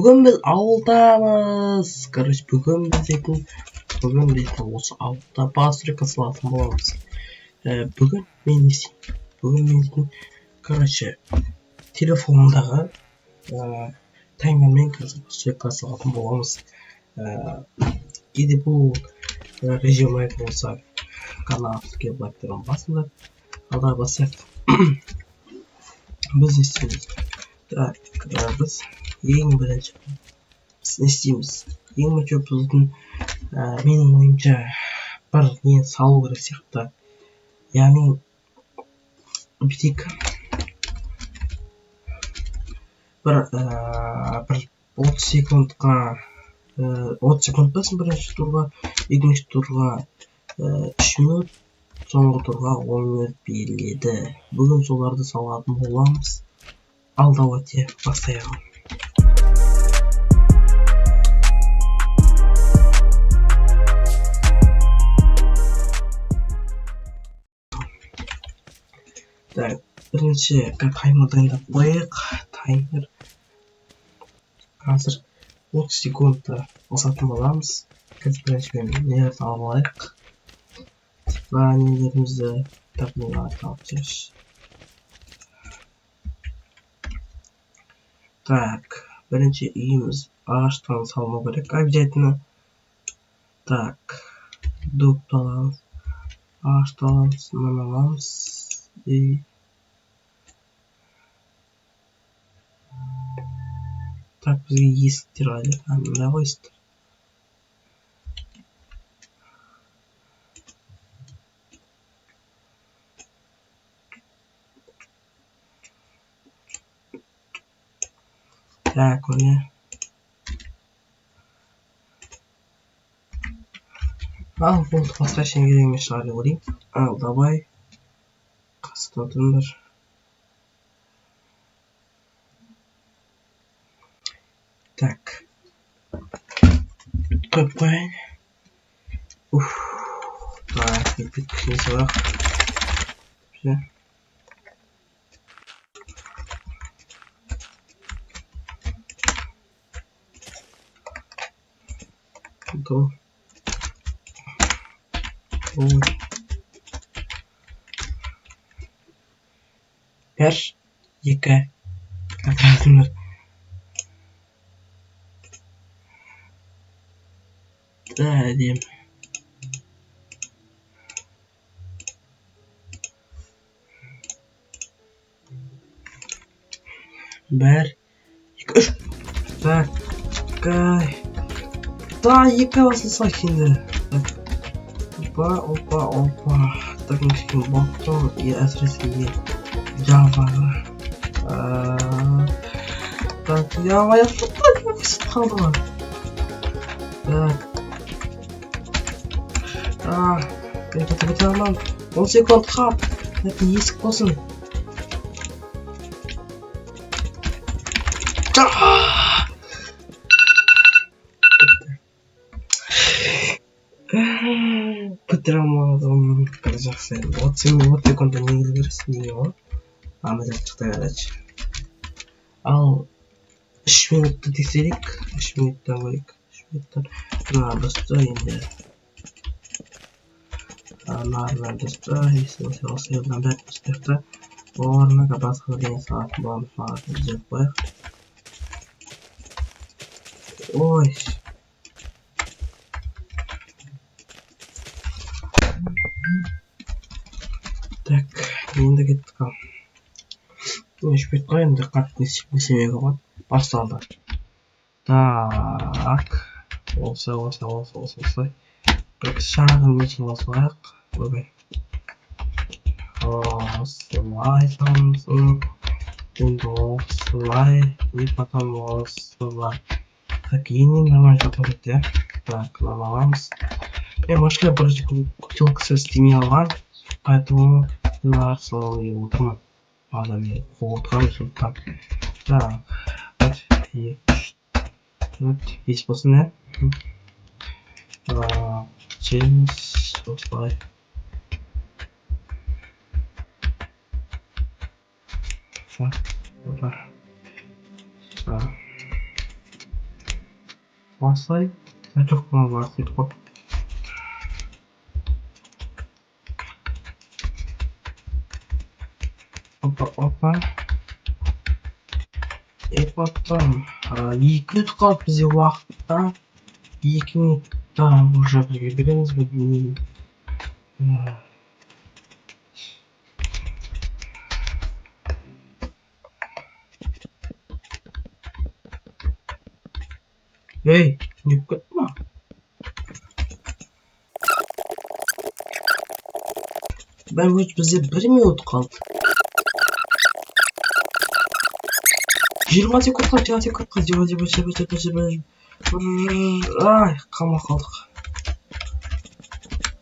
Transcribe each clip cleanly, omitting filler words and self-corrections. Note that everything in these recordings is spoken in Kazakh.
Бүгін біз ауылдамыз. Короче, бүгін біз осы ауылда басрека салатын боламыз. Бүгін мен дейтін, короче, телефонымдағы таймермен басрека салатын боламыз. Кейде бұл режим айтып болса, каналдың блоктерін басында, алда басайық. Біз не істейміз? Біз ең бірінші не істейміз? Ең бірінші біздің менің ойымша бір не салу керек сияқты. Яғни бүйтейік, бір 30 секундқа 30 секунд басын бірінші турға, екінші турға 3 минут, соңғы турға 10 минут беріледі. Бүгін соларды салатын боламыз. Ал давайте бастайық. Так, бірінші таймер дайындап қояйық. Таймер қазір 30 секундта басатын боламыз. Қазір бірінші нелерді алып алайық. Нелерімізді алып жүрш. Так, бірінші үйіміз ағаштан салмау керек обязательно. Так, дубты аламыз, ағашты аламыз, мынаны аламыз. Так, бізге есіктер қажет. Мында қойсыздар. Так, міне. Ал, болды, басқа ештеңе керек емес шығар деп ойлаймын. Ал, давай. Қасықта отырыңдар. Так. Қойып қояйын. Так, кішкене сабақ. Все. Готово. Бір, екі, қатыратыңдар. Әдем. Бір, екі, үш. Так, да, екі басылса енді. Опа. Так, кішкене боқтым. Әсіресе Java. Так, я высып қалды. Так. Мен бітіре алмам. 10 секунд қап. Есік болсын. Бітіре алмадым. Бір жақсы. 30 секундта негізі бересің деген ғой. Мына жақта қарайыншы. Ал 3 минутты тексерейік. 3 минуттан көрейік. 3 минуттан. Мына дұрысты енді. Нарынан дұрысты. Есіңізде осы елден бәрі дұрыстықты. Орнына басқа бірдеңе салатын боламыз. Мағатын түзеп қояйық. Ой. Так, енді кеттік ал. Өшпет қой, енді қатты несемеге қойып басталды. Так, осылай. Бір шағын несін осылайық. Өбей. Осылай салымызын. Енді осылай. И потом осылай. Так, енен нормально жатып кетті. Так, аламыз. Мен машина бірінші күтілкісі істемей алған. Поэтому арсылы отырмын. Адам мен қоғытқан сондықтан. Так, 1, 2, 3, 4, 5 болсын, ә? Чеміз осылай. Опа. Осылай жоқ қана сөйтіп қой. Опа. Потом 2 минут қалды бізде уақытта. 2 минутта уже бізге береміз бе? Ей, не кетті ма? Бізде 1 минут қалды. 20 секунд қалды. Ай, қалма қалдық.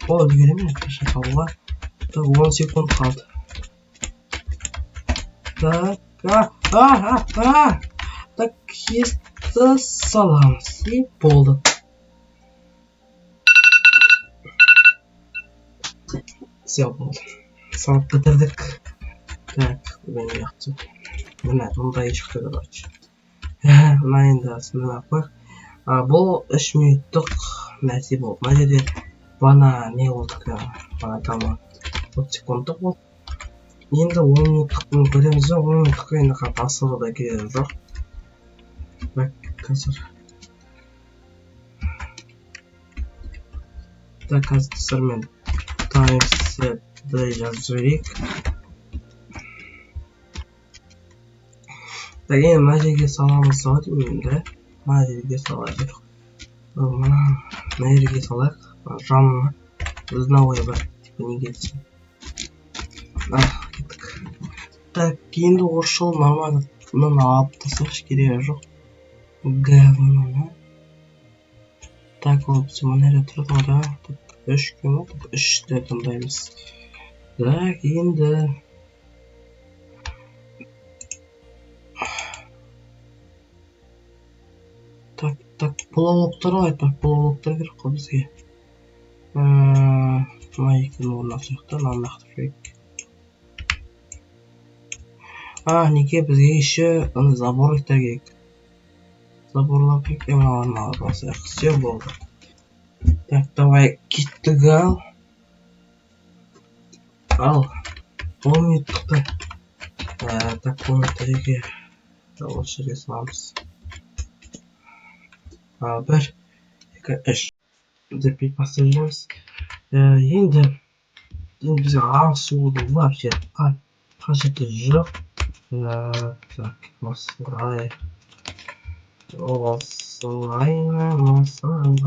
О, үлгереме? Кешін қалуға. 10 секунд қалды. Так, есті саламыз. И болды. Все болды. Салып бітірдік. Так, бүгін яқты. Мына, мұнда ешқы да бар. Мына енді сынына қойық. Бұл 3 минуттық нәрсе болды. Мына жерде бана не болды? Бана тамы 30 секундтық болды. Енді 10 минуттықпен көреміз бе? 10 минуттыққа енді қатты асығы да керегі жоқ. Қазір. Так, қазір мен таймсетті жазып жіберейік. Так, енді мына жерге саламыз ау деймін да. Мына жерге салайық. Мына жерге салайық. Жанына. Узнауы бір не кетсін. Кеттік. Так, енді орысшыл нормально мынаны алып тастайықшы, керегі жоқ. Говно. Так, ол біз мына жерде тұрды ғой да. 3 ма? 3-ті таңдаймыз. Так, енді Так, пололоктар айтпақ, пололоктар керек қой бізге. Мына екінің орнына сияқты, мынаны лақтырып жіберейік. Неге бізге еще заборлықтар керек. Заборлар керек, мыналарына басайық. Все болды. Так, давай кеттік ал. 10 минуттықты. Так, 10 минутта жерге осы жерге саламыз. 1, 2, 3 деп поставып жібереміз. Енді бізге ауысудың вообще қажеті жоқ. Так, осылай. Осылай саламыз.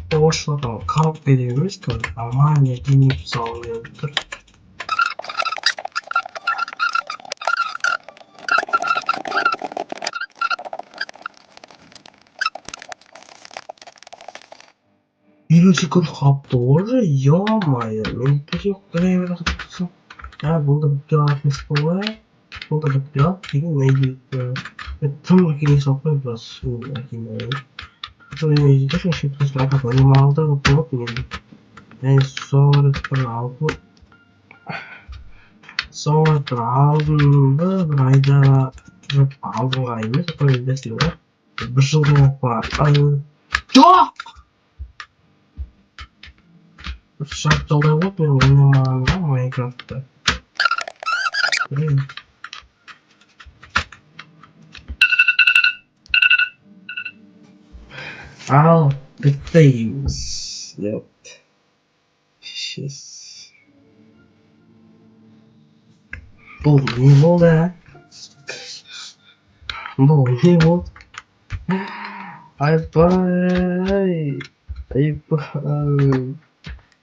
Орысшылардан коробка керек емес, нормально денег салу керек тұр. Елу секунд қалыпты уже, ё-моё, мен төсек қойып жатырсың. Бұл да бітпей емес қой. Бұл да бітпей деген найди. Тым кеңес алып қойып жатырсың. Точно еще просто как не молодого плотнее. Я соғыр алдында бір айда алдыңға емес, қой дәстің ба? Бір жылдан жоқ! Жарты жылдай болды мен ойнамағанға Майнкрафтта. Ал біттейміз. Бұл не болды? Бұл не болды? Айбай.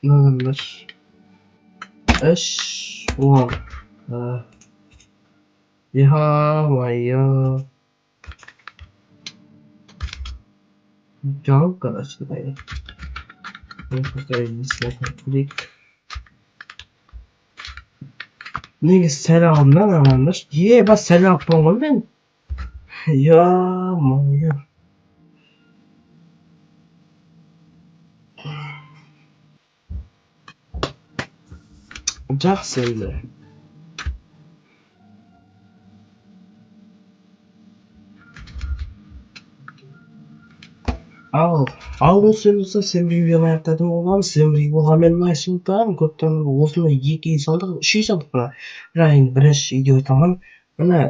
Нағындар. 3, 10. Ё-моё. Жауып қарашы дайы. Неге сәл алдым да нағындар? Бас сәл алып болған мен. Ё-моё. Жақсы енді. ал осы болса сен видеоны аяқтайтын боламыз. Сен бірге болғанмен ұнайсың көптен осыны 2 үй салдық, 3 үй салдық мына. Бірақ енді бірінші үйде айтамын. Мына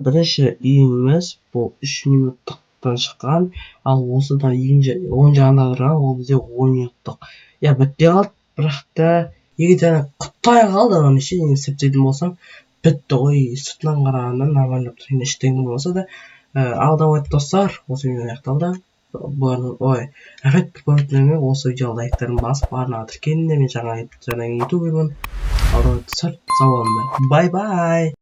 бірінші үйіміз бұл 3 минуттықтан шыққан, ал осыдан 10 жағында тұрған ол бізде 10 минуттық. Я бітпей қалды, бірақ та егер жаңа құттай қалды оны ше есептейтін болсам, бітті ғой. Сыртынан қарағанда нормально тұрған ештеңе болмаса да, ал давайте достар, осы видео аяқталды. Рахмет көргеніңізге. Осы видеоға лайктарын басып барына тіркеліңдер. Мен жаңа ютубермін. Ал давайте достар, сау болыңдар. Бай бай.